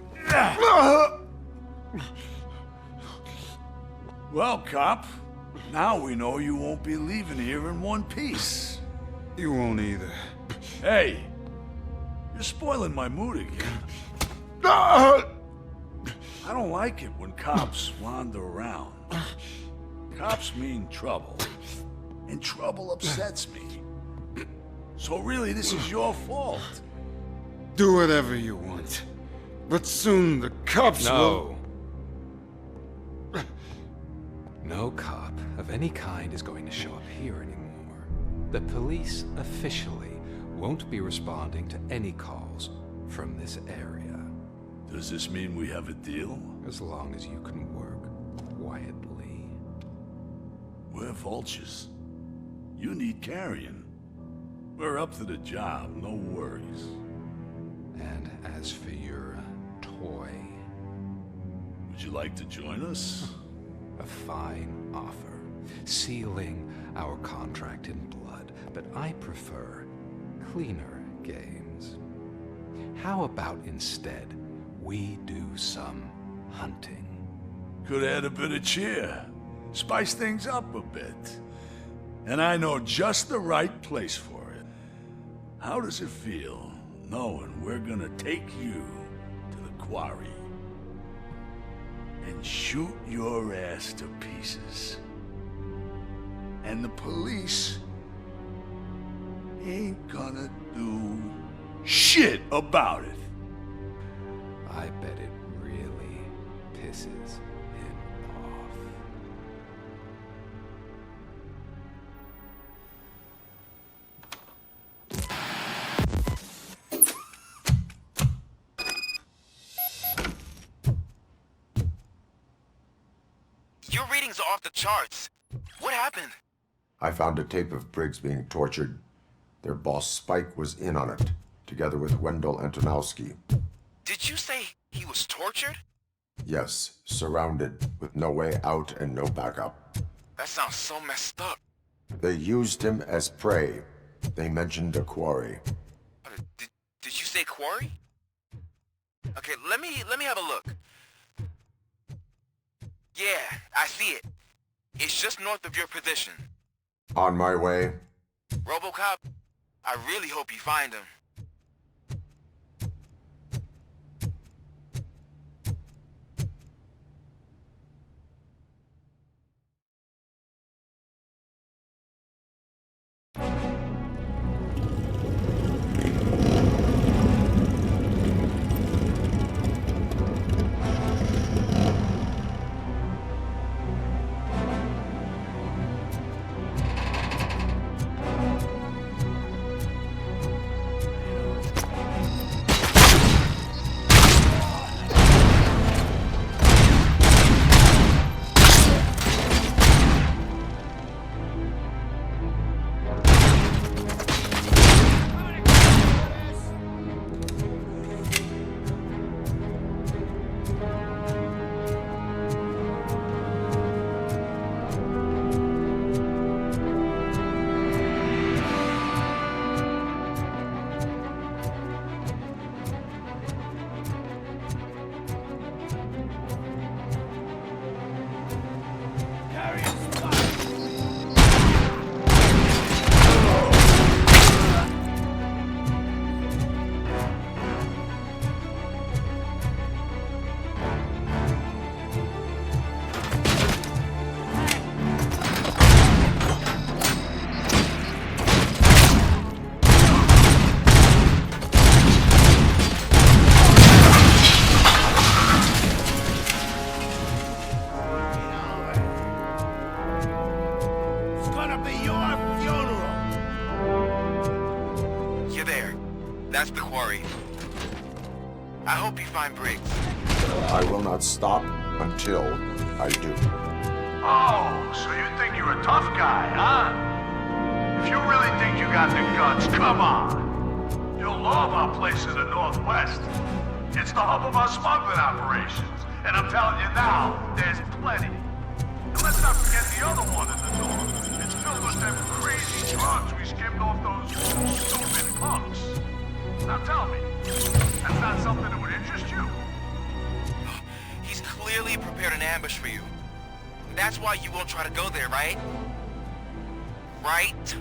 Well, cop, now we know you won't be leaving here in one piece. You won't either. Hey, you're spoiling my mood again. I don't like it when cops wander around. Cops mean trouble, and trouble upsets me. So really, this is your fault. Do whatever you want. But soon the cops will... No cop of any kind is going to show up here anymore. The police officially won't be responding to any calls from this area. Does this mean we have a deal? As long as you can work quietly. We're vultures. You need carrion. We're up to the job, no worries. And as for your toy... Would you like to join us? A fine offer, sealing our contract in blood, but I prefer cleaner games. How about instead we do some hunting? Could add a bit of cheer, spice things up a bit. And I know just the right place for it. How does it feel knowing we're gonna take you to the quarry and shoot your ass to pieces? And the police ain't gonna do shit about it. I bet it really pisses him off. Your readings are off the charts. What happened? I found a tape of Briggs being tortured. Their boss Spike was in on it, together with Wendell Antonowski. Did you say he was tortured? Yes, surrounded, with no way out and no backup. That sounds so messed up. They used him as prey. They mentioned a quarry. Did you say quarry? Okay, let me have a look. Yeah, I see it. It's just north of your position. On my way. RoboCop, I really hope you find him. That's the quarry. I hope you find Briggs. I will not stop until I do. Oh, so you think you're a tough guy, huh? If you really think you got the guts, come on. You'll love our place in the Northwest. It's the hub of our smuggling operations. And I'm telling you now, there's plenty. And let's not forget the other one in the door. It's filled with them crazy drugs we skimmed off those stupid punks. Now tell me, that's not something that would interest you? He's clearly prepared an ambush for you. That's why you won't try to go there, right? Right?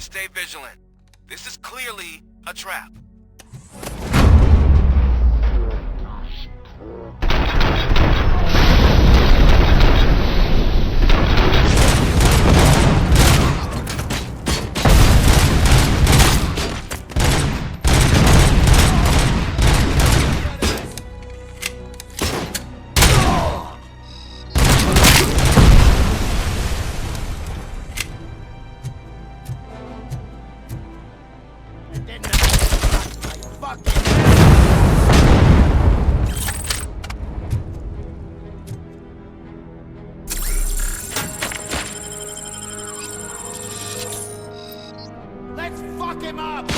to stay vigilant. This is clearly a trap. Let's fuck him up!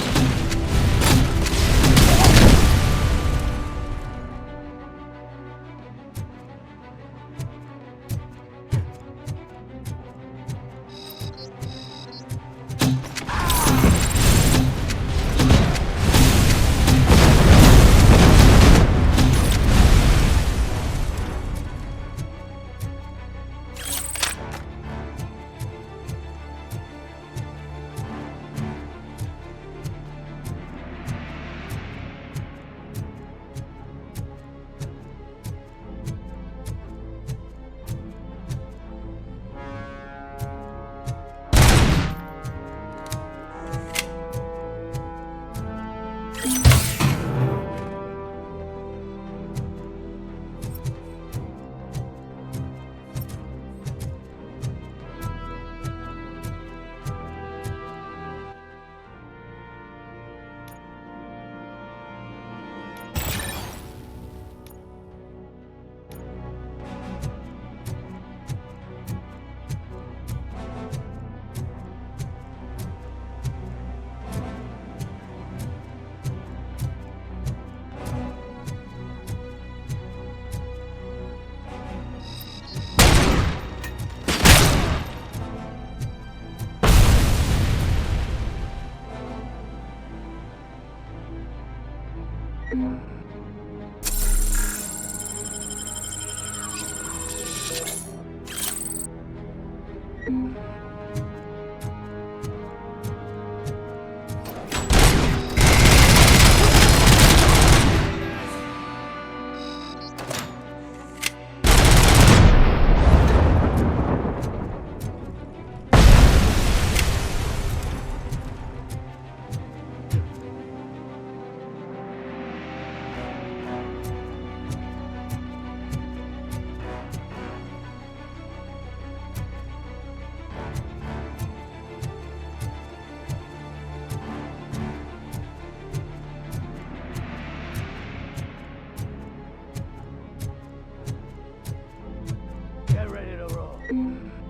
Get ready to roll.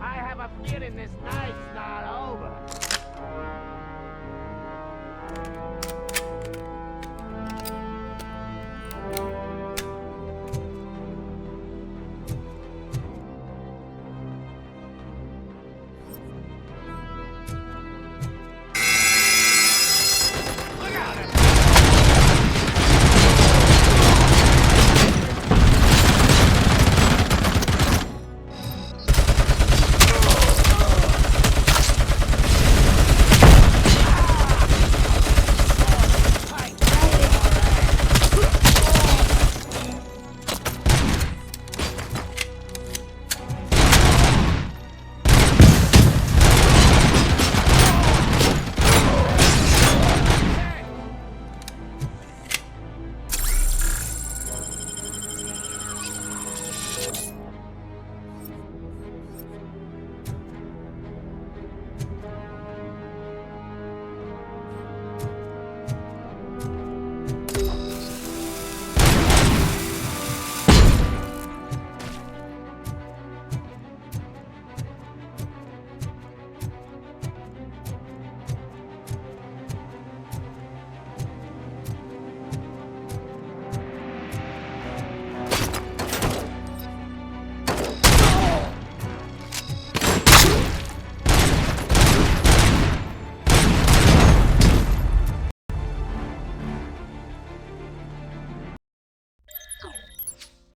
I have a feeling this night's not over.